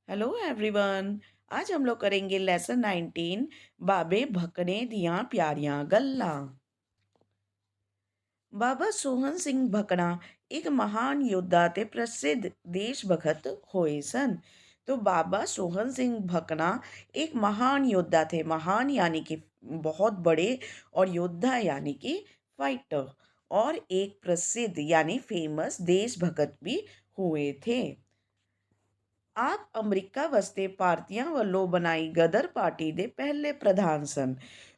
Hello everyone. आज हम लोग करेंगे लेसन 19। बाबे भकने दियां प्यारियां गल्ला। बाबा सोहन सिंह भकना एक महान योद्धा ते प्रसिद्ध देशभक्त होए सन। तो बाबा सोहन सिंह भकना एक महान योद्धा थे। महान यानी कि बहुत बड़े, और योद्धा यानी कि फाइटर, और एक प्रसिद्ध यानी फेमस देशभक्त भी हुए थे। ਆਪ ਅਮਰੀਕਾ ਵਸਦੇ ਭਾਰਤੀਆਂ ਵੱਲੋਂ बनाई गदर पार्टी ਦੇ पहले प्रधान सन।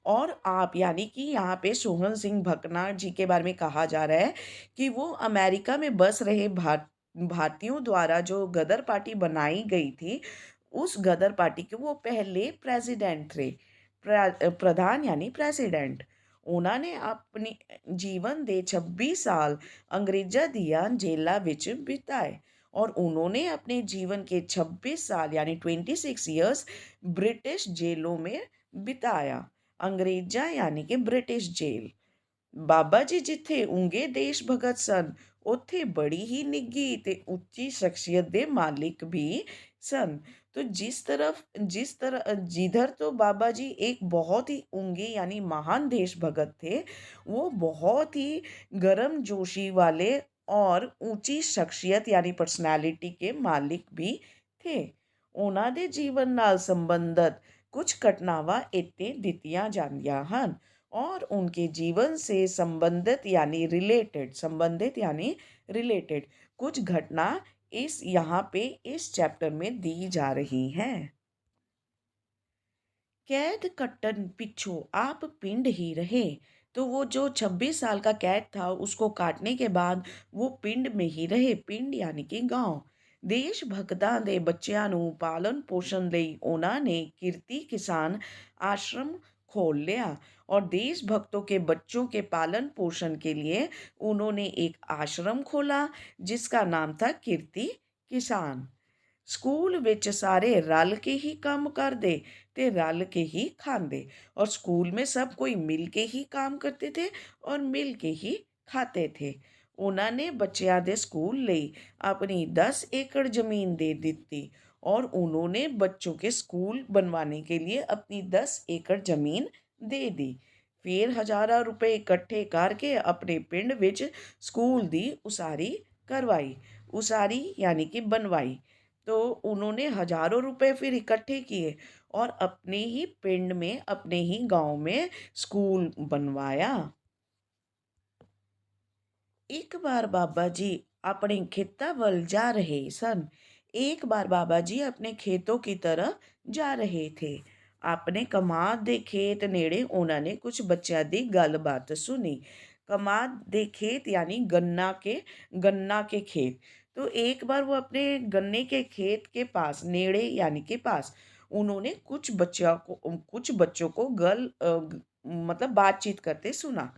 और आप यानी कि यहाँ पे सोहन सिंह भकना जी के बारे में कहा जा रहा है कि वो अमेरिका में बस रहे भारतीयों द्वारा जो गदर पार्टी बनाई गई थी, उस गदर पार्टी के वो पहले प्रेसिडेंट थे। प्रधान यानी प्रेसिडेंट। उन्होंने अपनी जीवन ਦੇ 26 साल अंग्रेज़ां ਦੀਆਂ ਜੇਲ੍ਹਾਂ ਵਿੱਚ ਬਿਤਾਏ, और उन्होंने अपने जीवन के 26 साल यानी 26 ईयर्स ब्रिटिश जेलों में बिताया। अंग्रेजा यानी कि ब्रिटिश जेल। ਬਾਬਾ ਜੀ ਜਿੱਥੇ ਉਂਗੇ ਦੇਸ਼ ਭਗਤ ਸਨ, ਉੱਥੇ बड़ी ही निग्घी ते ਉੱਚੀ शख्सियत ਦੇ मालिक भी सन। तो जिस तरह जिधर तो बाबा जी एक बहुत ही ऊंगे यानी महान देशभगत थे, वो बहुत ही गर्म जोशी वाले और ऊंची शख्सियत यानी पर्सनालिटी के मालिक भी थे। ਉਹਨਾਂ ਦੇ ਜੀਵਨ ਨਾਲ ਸੰਬੰਧਿਤ कुछ घटनावां इत्ते दित्तियां ਜਾਂਦੀਆਂ ਹਨ। और उनके जीवन से संबंधित यानी रिलेटेड कुछ घटना इस यहाँ पे इस चैप्टर में दी जा रही हैं। कैद कट्टन पिछो आप पिंड ही रहे। तो वो जो 26 साल का कैद था, उसको काटने के बाद वो पिंड में ही रहे। पिंड यानी कि गांव। ਦੇਸ਼ ਭਗਤਾਂ ਦੇ ਬੱਚਿਆਂ ਨੂੰ ਪਾਲਣ ਪੋਸ਼ਣ ਲਈ ਉਹਨਾਂ ਨੇ कीर्ति किसान आश्रम खोल लिया। और देशभक्तों के बच्चों के पालन पोषण के लिए उन्होंने एक आश्रम खोला, जिसका नाम था कीर्ति किसान। ਸਕੂਲ ਵਿੱਚ ਸਾਰੇ रल के ही काम करते ते रल के ही खाते। और स्कूल में सब कोई मिल के ही काम करते थे और मिल के ही खाते थे। ਉਹਨਾਂ ਨੇ ਬੱਚਿਆਂ ਦੇ ਸਕੂਲ ਲਈ अपनी 10 एकड़ ज़मीन दे दी, और उन्होंने बच्चों के स्कूल बनवाने के लिए अपनी 10 एकड़ ज़मीन दे दी। फिर हज़ारों रुपए इकट्ठे करके अपने पिंड ਵਿੱਚ स्कूल ਦੀ उसारी करवाई। उसारी यानी कि बनवाई। तो उन्होंने हज़ारों रुपए फिर इकट्ठे किए और अपने ही पिंड में, अपने ही गांव में स्कूल बनवाया। एक बार बाबा जी अपने खेता वल जा रहे सन। एक बार बाबा जी अपने खेतों की तरफ जा रहे थे। अपने कमाद ਦੇ ਖੇਤ ਨੇੜੇ ਉਹਨਾਂ ਨੇ कुछ ਬੱਚਿਆਂ ਦੀ ਗੱਲਬਾਤ सुनी। कमाद ਦੇ खेत यानी गन्ना के खेत। तो एक बार वो अपने गन्ने के खेत के पास, नेड़े यानी के पास, उन्होंने कुछ बच्चों को मतलब बातचीत करते सुना।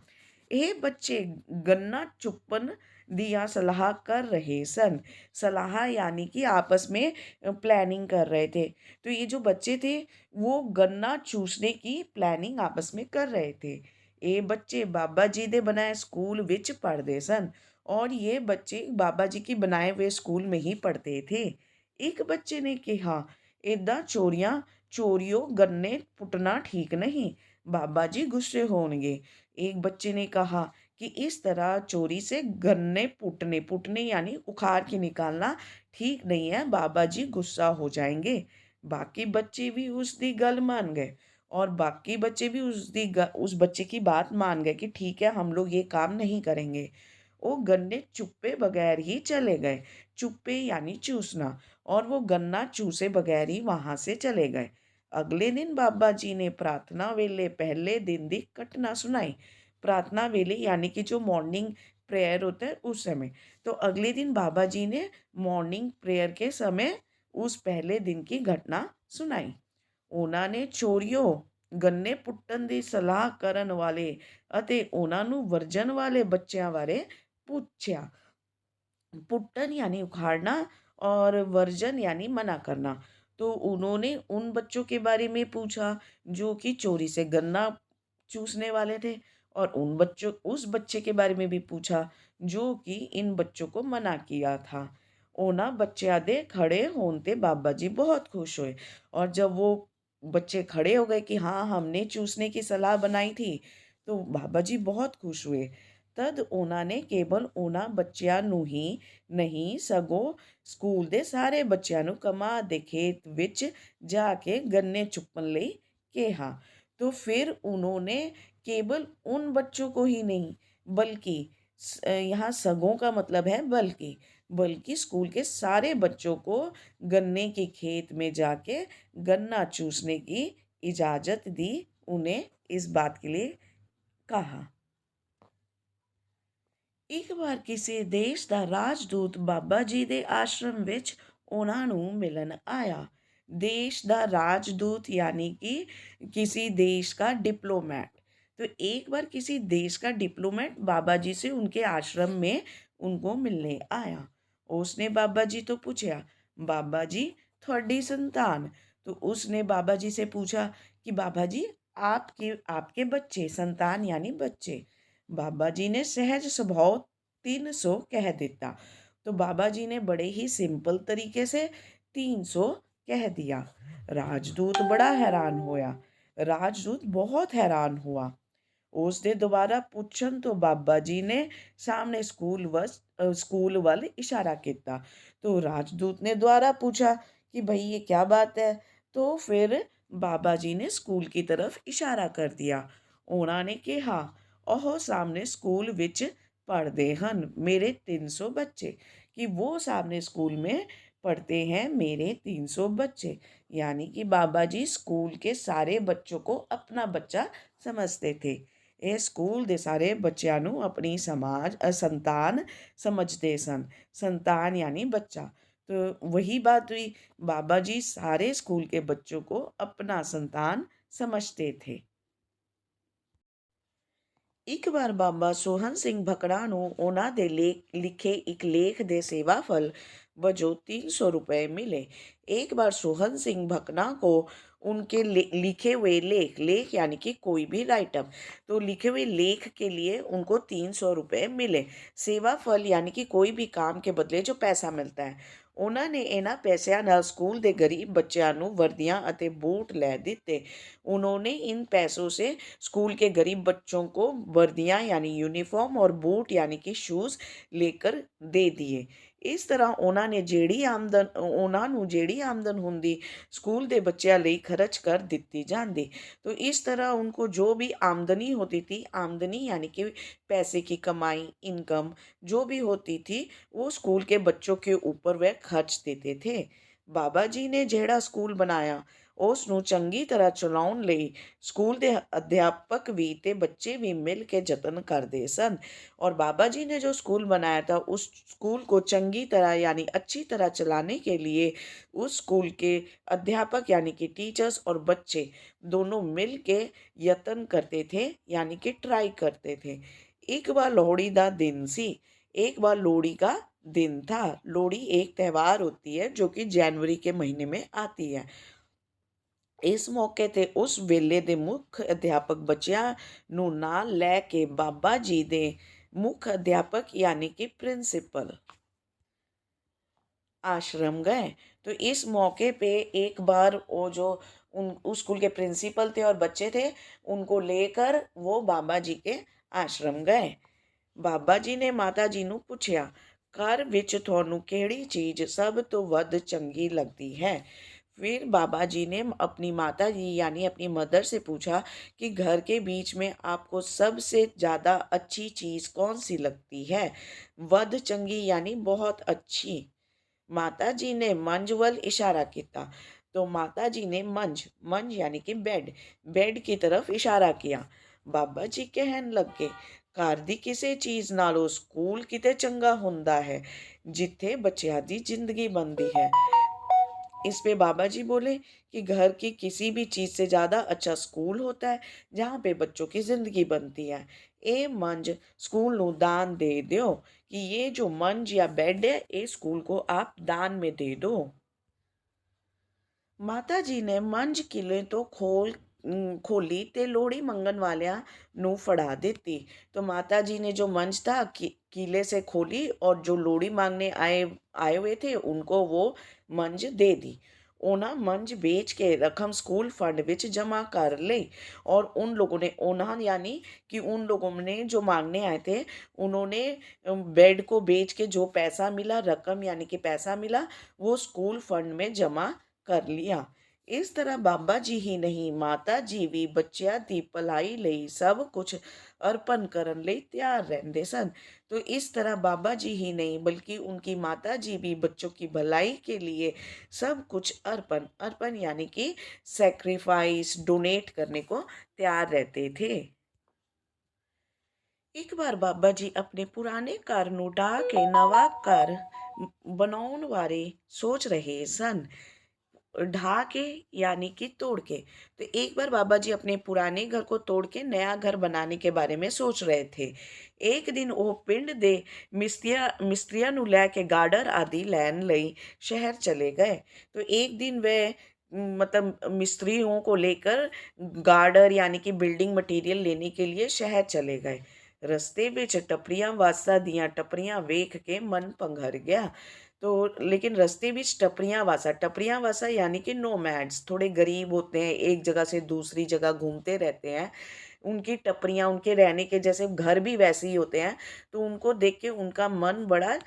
ਇਹ ਬੱਚੇ गन्ना चुपन दिया सलाह कर रहे सन। सलाह यानी कि आपस में प्लानिंग कर रहे थे। तो ये जो बच्चे थे, वो गन्ना चूसने की प्लानिंग आपस में कर रहे थे। ये बच्चे बाबा जी दे बनाए स्कूल विच पढ़ते सन, और ये बच्चे बाबा जी की बनाए हुए स्कूल में ही पढ़ते थे। एक बच्चे ने कहा, इदा चोरियों गन्ने पुटना ठीक नहीं, बाबा जी गुस्से होंगे। एक बच्चे ने कहा कि इस तरह चोरी से गन्ने पुटने यानी उखाड़ के निकालना ठीक नहीं है, बाबा जी गुस्सा हो जाएंगे। बाकी बच्चे भी उसकी गल मान गए, और बाकी बच्चे भी उस बच्चे की बात मान गए कि ठीक है, हम लोग ये काम नहीं करेंगे। वो गन्ने चुप्पे बगैर ही चले गए। चुप्पे यानी चूसना। और वो गन्ना चूसे बगैर ही वहाँ से चले गए। अगले दिन बाबा जी ने प्रार्थना वेले पहले दिन की घटना सुनाई। प्रार्थना वेले यानी कि जो मॉर्निंग प्रेयर होता है उस समय। तो अगले दिन बाबा जी ने मॉर्निंग प्रेयर के समय उस पहले दिन की घटना सुनाई। ਉਹਨਾਂ ਨੇ ਚੋਰੀਓ ਗੰਨੇ ਪੁੱਟਣ ਦੀ ਸਲਾਹ ਕਰਨ ਵਾਲੇ ਅਤੇ ਉਹਨਾਂ ਨੂੰ ਵਰਜਨ ਵਾਲੇ ਬੱਚਿਆਂ ਬਾਰੇ पूछा। पुट्टन यानी उखाड़ना, और वर्जन यानी मना करना। तो उन्होंने उन बच्चों के बारे में पूछा जो कि चोरी से गन्ना चूसने वाले थे, और उस बच्चे के बारे में भी पूछा जो कि इन बच्चों को मना किया था। ਉਹਨਾਂ ਬੱਚਿਆਂ ਦੇ ਖੜੇ होने ते बाबा जी बहुत खुश हुए। और जब वो बच्चे खड़े हो गए कि हाँ हमने चूसने की सलाह बनाई थी, तो बाबा जी बहुत खुश हुए। तद ਉਹਨਾਂ ਨੇ ਕੇਵਲ ਉਹਨਾਂ ਬੱਚਿਆਂ ਨੂੰ ਹੀ ਨਹੀਂ ਸਗੋਂ ਸਕੂਲ ਦੇ ਸਾਰੇ ਬੱਚਿਆਂ ਨੂੰ ਕਮਾਦ ਦੇ ਖੇਤ ਵਿੱਚ ਜਾ ਕੇ गन्ने चुपन ਲਈ ਕਿਹਾ। तो फिर उन्होंने केवल उन बच्चों को ही नहीं बल्कि यहाँ सगों का मतलब है बल्कि स्कूल के सारे बच्चों को गन्ने के खेत में जाके गन्ना चूसने की इजाज़त दी। उन्हें इस बात के लिए कहा। ਇੱਕ ਵਾਰ ਕਿਸੇ ਦੇਸ਼ ਦਾ ਰਾਜਦੂਤ ਬਾਬਾ ਜੀ ਦੇ ਆਸ਼ਰਮ ਵਿੱਚ ਉਹਨਾਂ ਨੂੰ ਮਿਲਨ ਆਇਆ। देश ਦਾ राजदूत यानी कि किसी देश का डिप्लोमेट। तो एक बार किसी देश का डिप्लोमेट बाबा जी से उनके आश्रम में उनको मिलने आया। उसने बाबा जी तो पूछा, बाबा जी थोड़ी संतान। तो उसने बाबा जी से पूछा कि बाबा जी आपके आपके बच्चे, संतान यानी बच्चे। बाबा जी ने सहज स्वभाव 300 कह दिता। तो बाबा जी ने बड़े ही सिंपल तरीके से 300 कह दिया। राजदूत बड़ा हैरान होया। राजदूत बहुत हैरान हुआ। उसने दोबारा पूछन तो बाबा जी ने सामने स्कूल वाल इशारा किया। तो राजदूत ने दोबारा पूछा कि भाई ये क्या बात है। तो फिर बाबा जी ने स्कूल की तरफ इशारा कर दिया। उन्होंने कहा ओह सामने स्कूल विच पढ़ते हैं मेरे 300 बच्चे, कि वो सामने स्कूल में पढ़ते हैं मेरे 300 बच्चे। यानी कि बाबा जी स्कूल के सारे बच्चों को अपना बच्चा समझते थे। ਇਹ ਸਕੂਲ ਦੇ ਸਾਰੇ ਬੱਚਿਆਂ ਨੂੰ ਆਪਣੀ संतान समझते सन। संतान यानी बच्चा। तो वही बात हुई, बाबा जी सारे स्कूल के बच्चों को अपना संतान समझते थे। ਇੱਕ ਵਾਰ ਬਾਬਾ ਸੋਹਨ ਸਿੰਘ ਭਕਨਾ ਨੂੰ ਉਹਨਾਂ ਦੇ ਲਿਖੇ ਇੱਕ ਲੇਖ ਦੇ ਸੇਵਾਫਲ वजह 300 रुपये मिले। एक बार सोहन सिंह भकना को उनके लिखे हुए लेख यानी कि कोई भी राइटअप, तो लिखे हुए लेख के लिए उनको 300 रुपये मिले। सेवा फल यानी कि कोई भी काम के बदले जो पैसा मिलता है। ਉਹਨਾਂ ਨੇ ਇਹਨਾਂ ਪੈਸਿਆਂ ਨਾਲ स्कूल ਦੇ गरीब ਬੱਚਿਆਂ ਨੂੰ वर्दियाँ ਅਤੇ बूट ਲੈ ਦਿੱਤੇ। उन्होंने इन पैसों से स्कूल के गरीब बच्चों को वर्दियाँ यानी यूनिफॉर्म और बूट यानी कि शूज़ लेकर दे दिए। ਇਸ ਤਰ੍ਹਾਂ ਉਹਨਾਂ ਨੂੰ ਜਿਹੜੀ ਆਮਦਨ ਹੁੰਦੀ स्कूल ਦੇ ਬੱਚਿਆਂ ਲਈ खर्च कर ਦਿੱਤੀ ਜਾਂਦੀ। तो इस तरह उनको जो भी आमदनी होती थी, आमदनी यानी कि पैसे की कमाई, इनकम जो भी होती थी वो स्कूल के बच्चों के ऊपर वह खर्च देते थे। बाबा जी ने ਜਿਹੜਾ ਸਕੂਲ ਬਣਾਇਆ ਉਸ ਨੂੰ ਚੰਗੀ ਤਰ੍ਹਾਂ ਚਲਾਉਣ ਲਈ ਸਕੂਲ ਦੇ अध्यापक भी ਤੇ बच्चे भी मिल के जतन करते सन। और बाबा जी ने जो स्कूल बनाया था उस स्कूल को चंगी तरह यानी अच्छी तरह चलाने के लिए उस स्कूल के अध्यापक यानी कि टीचर्स और बच्चे दोनों मिल के यत्न करते थे यानी कि ट्राई करते थे। एक बार लोहड़ी का दिन सी। एक बार लोहड़ी का दिन था। लोहड़ी एक त्यौहार होती है जो कि जनवरी के महीने में आती है। इस मौके ते उस वेले ਦੇ ਮੁੱਖ ਅਧਿਆਪਕ ਬੱਚਿਆਂ ਨੂੰ ਨਾਲ ਲੈ ਕੇ ਬਾਬਾ ਜੀ ਦੇ मुख्य अध्यापक यानी कि प्रिंसिपल आश्रम गए। तो इस मौके पे एक बार वो जो उस स्कूल के प्रिंसिपल थे और बच्चे थे उनको लेकर वो बाबा जी के आश्रम गए। बाबा जी ने माता जी ਨੂੰ ਪੁੱਛਿਆ ਘਰ ਵਿੱਚ ਤੁਹਾਨੂੰ ਕਿਹੜੀ ਚੀਜ਼ ਸਭ ਤੋਂ ਵੱਧ ਚੰਗੀ लगती है। फिर बाबा जी ने अपनी माता जी यानी अपनी मदर से पूछा कि घर के बीच में आपको सबसे ज़्यादा अच्छी चीज़ कौन सी लगती है। वध चंगी यानी बहुत अच्छी। माता जी ने मंज वल इशारा किया। तो माता जी ने मंज यानी कि बेड की तरफ इशारा किया। बाबा जी कहन लगे घर दी किसी चीज़ नालों स्कूल किते चंगा हुंदा है जिथे बच्चियां दी जिंदगी बनती है। इस पे बाबा जी बोले कि घर की किसी भी चीज़ से ज़्यादा अच्छा स्कूल होता है जहाँ पे बच्चों की ज़िंदगी बनती है। ये मंज स्कूल ਨੂੰ दान दे दो कि ये जो मंज या बेड है ये स्कूल को आप दान में दे दो। माता जी ने मंज किले तो ਖੋਲ੍ਹੀ ਅਤੇ ਲੋਹੜੀ ਮੰਗਣ ਵਾਲਿਆਂ ਨੂੰ ਫੜਾ ਦਿੱਤੀ। तो माता जी ने जो मंच था किले से खोली और जो लोहड़ी मांगने आए हुए थे उनको वो मंच दे दी। ਉਹਨਾਂ ਮੰਝ ਵੇਚ ਕੇ रकम स्कूल फंड ਵਿੱਚ जमा कर ली और उन लोगों ने यानी कि उन लोगों ने जो मांगने आए थे उन्होंने बेड को बेच के जो पैसा मिला, रकम यानी कि पैसा मिला, वो स्कूल फंड में जमा कर लिया। ਇਸ ਤਰ੍ਹਾਂ ਬਾਬਾ ਜੀ ਹੀ ਨਹੀਂ, ਮਾਤਾ ਜੀ ਵੀ ਬੱਚਿਆਂ ਦੀ ਭਲਾਈ ਲਈ ਸਭ ਕੁਝ अर्पण ਕਰਨ ਲਈ तैयार रहते सन। तो इस तरह बाबा जी ही नहीं बल्कि उनकी माता जी भी बच्चों की भलाई के लिए सब कुछ अर्पण अर्पण यानी कि सेक्रीफाइस डोनेट करने को तैयार रहते थे। ਇੱਕ ਵਾਰ ਬਾਬਾ ਜੀ ਆਪਣੇ ਪੁਰਾਣੇ ਘਰ ਨੂੰ ਢਾਹ ਕੇ ਨਵਾਂ ਘਰ ਬਣਾਉਣ ਬਾਰੇ सोच रहे सन। ढा के यानी कि तोड़ के। तो एक बार बाबा जी अपने पुराने घर को तोड़ के नया घर बनाने के बारे में सोच रहे थे। एक दिन वो पिंड दे मिस्त्रियां ਨੂੰ ਲੈ ਕੇ ਗਾਰਡਰ आदि लैन लई शहर चले गए। तो एक दिन वे मतलब मिस्त्रियों को लेकर गार्डर यानी कि बिल्डिंग मटेरियल लेने के लिए शहर चले गए। रस्ते ਵਿੱਚ ਟੱਪਰੀਆਂ ਵਾਸਾਂ ਦੀਆਂ ਟੱਪਰੀਆਂ ਵੇਖ ਕੇ ਮਨ ਪੰਘਰ ਗਿਆ। तो लेकिन रास्ते में टपरियाँ वासा यानी कि नोमैड्स थोड़े गरीब होते हैं, एक जगह से दूसरी जगह घूमते रहते हैं। उनकी टपरियाँ, उनके रहने के जैसे घर भी वैसे ही होते हैं। तो उनको देख के उनका मन बड़ा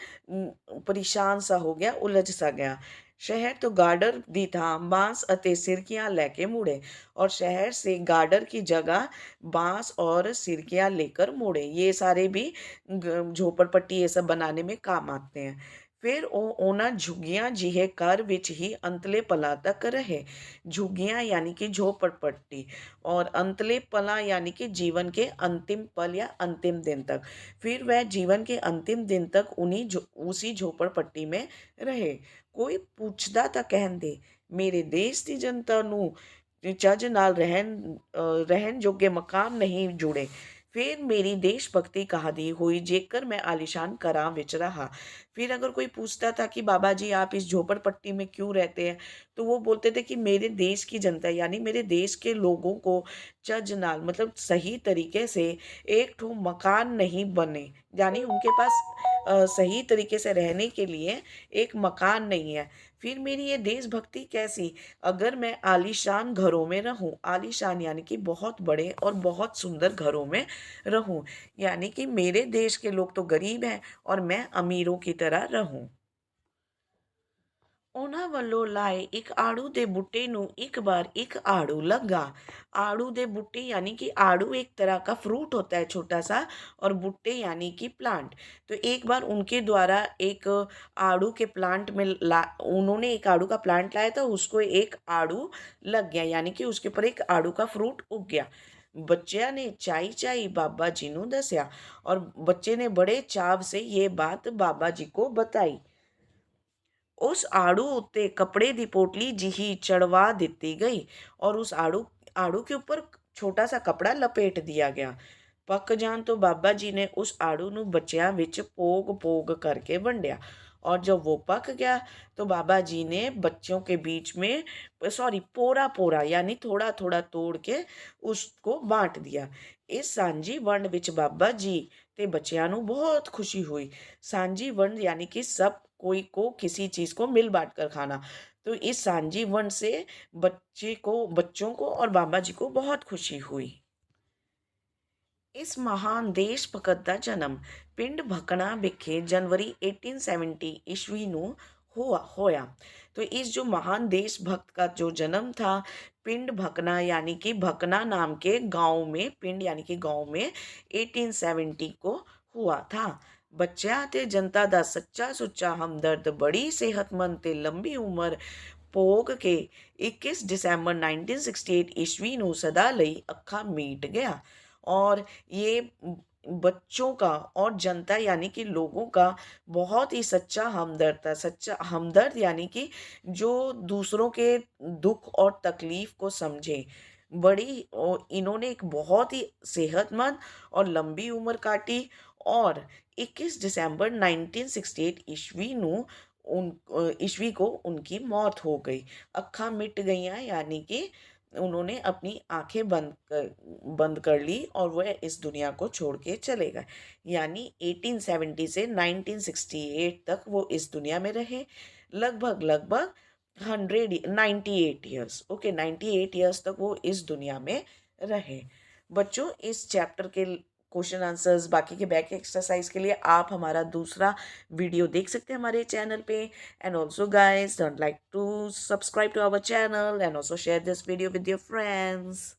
परेशान सा हो गया, उलझ सा गया। शहर तो गार्डर दी था बांस अते सिरकियाँ लेके मुड़े और शहर से गार्डर की जगह बांस और सिरकियाँ लेकर मुड़े। ये सारे भी झोपड़पट्टी ये सब बनाने में काम आते हैं। ਫਿਰ ਉਹ ਉਹਨਾਂ ਝੁੱਗੀਆਂ ਜਿਹੇ ਘਰ ਵਿੱਚ ਹੀ ਅੰਤਲੇ ਪਲਾਂ ਤੱਕ ਰਹੇ। झुग्गियाँ यानी कि झोपड़पट्टी और अंतले पला यानी कि जीवन के अंतिम पल या अंतिम दिन तक। फिर वह जीवन के अंतिम दिन तक उसी झोपड़पट्टी में रहे। ਕੋਈ ਪੁੱਛਦਾ ਤਾਂ ਕਹਿੰਦੇ ਮੇਰੇ ਦੇਸ਼ ਦੀ ਜਨਤਾ ਨੂੰ ਚੱਜ ਨਾਲ ਰਹਿਣ ਜੋਗੇ ਮਕਾਨ ਨਹੀਂ ਜੁੜੇ। फिर मेरी देशभक्ति कहा दी हुई जेकर मैं आलिशान घरां विच रहा। फिर अगर कोई पूछता था कि बाबा जी आप इस झोपड़पट्टी में क्यों रहते हैं, तो वो बोलते थे कि मेरे देश की जनता यानी मेरे देश के लोगों को चज नाल मतलब सही तरीके से एक ठो मकान नहीं बने, यानी उनके पास सही तरीके से रहने के लिए एक मकान नहीं है। फिर मेरी ये देशभक्ति कैसी अगर मैं आलीशान घरों में रहूं। आलीशान यानी कि बहुत बड़े और बहुत सुंदर घरों में रहूं, यानी कि मेरे देश के लोग तो गरीब हैं और मैं अमीरों की तरह रहूं। ਉਹਨਾਂ ਵੱਲੋਂ ਲਾਏ ਇੱਕ ਆੜੂ ਦੇ ਬੂटे ਨੂੰ एक बार एक आड़ू लगा। आड़ू दे बूटे यानी कि आड़ू एक तरह का फ्रूट होता है छोटा सा, और बूटे यानी कि प्लांट। तो एक बार उनके द्वारा एक आड़ू के प्लांट में उन्होंने एक आड़ू का प्लांट लाया था, उसको एक आड़ू लग गया यानी कि उसके ऊपर एक आड़ू का फ्रूट उग गया। ਬੱਚਿਆਂ ਨੇ ਚਾਈ ਚਾਈ ਬਾਬਾ जी ਨੂੰ ਦੱਸਿਆ और बच्चे ने बड़े चाव से ये बात बाबा जी को बताई। उस आड़ू उत्ते कपड़े दी पोटली जिही चढ़वा दिती गई और उस आड़ू आड़ू के ऊपर छोटा सा कपड़ा लपेट दिया गया। पक जान तो बाबा जी ने उस आड़ू ਨੂੰ ਬੱਚਿਆਂ ਵਿੱਚ पोग करके वंडिया और जब वो पक गया तो बाबा जी ने बच्चों के बीच में पोरा पोरा यानी थोड़ा थोड़ा तोड़ के उसको बांट दिया। इस सांझी वंड ਵਿੱਚ बाबा जी ਤੇ ਬੱਚਿਆਂ ਨੂੰ बहुत खुशी हुई। सांझी वंड यानी कि सब कोई को किसी चीज़ को मिल बांट कर खाना। तो इस सांझी वंड से बच्चों को और बाबा जी को बहुत खुशी हुई। इस महान देश भगत का जन्म पिंड भकना विखे जनवरी 1870 ईस्वी ਨੂੰ होया। तो इस जो महान देशभक्त का जो जन्म था पिंड भकना यानी कि भकना नाम के गांव में, पिंड यानी कि गांव में 1870 को हुआ था। ਬੱਚਿਆਂ ਅਤੇ ਜਨਤਾ ਦਾ ਸੱਚਾ ਸੁੱਚਾ ਹਮਦਰਦ ਬੜੀ ਸਿਹਤਮੰਦ ਤੇ ਲੰਬੀ ਉਮਰ ਭੋਗ ਕੇ 21 दिसंबर 1968 ईस्वी ਨੂੰ सदा ਲਈ ਅੱਖਾਂ ਮੀਟ गया। और ये बच्चों का और जनता यानी कि लोगों का बहुत ही सच्चा हमदर्द था। सच्चा हमदर्द यानी कि जो दूसरों के दुख और तकलीफ़ को समझे। बड़ी इन्होंने एक बहुत ही सेहतमंद और लंबी उम्र काटी और 21 दिसंबर 1968 ईस्वी को उनकी मौत हो गई। अखा मिट गई यानी कि उन्होंने अपनी आंखें बंद कर ली और वह इस दुनिया को छोड़ के चले गए। यानी 1870 से 1968 तक वो इस दुनिया में रहे। लगभग लगभग 198 ईयर्स, ओके, 98 ईयर्स तक वो इस दुनिया में रहे। बच्चों, इस चैप्टर के क्वेश्चन आंसर्स, बाकी के बैक एक्सरसाइज के लिए आप हमारा दूसरा वीडियो देख सकते हैं हमारे चैनल पे। And also guys, don't like to subscribe to our channel and also share this video with your friends.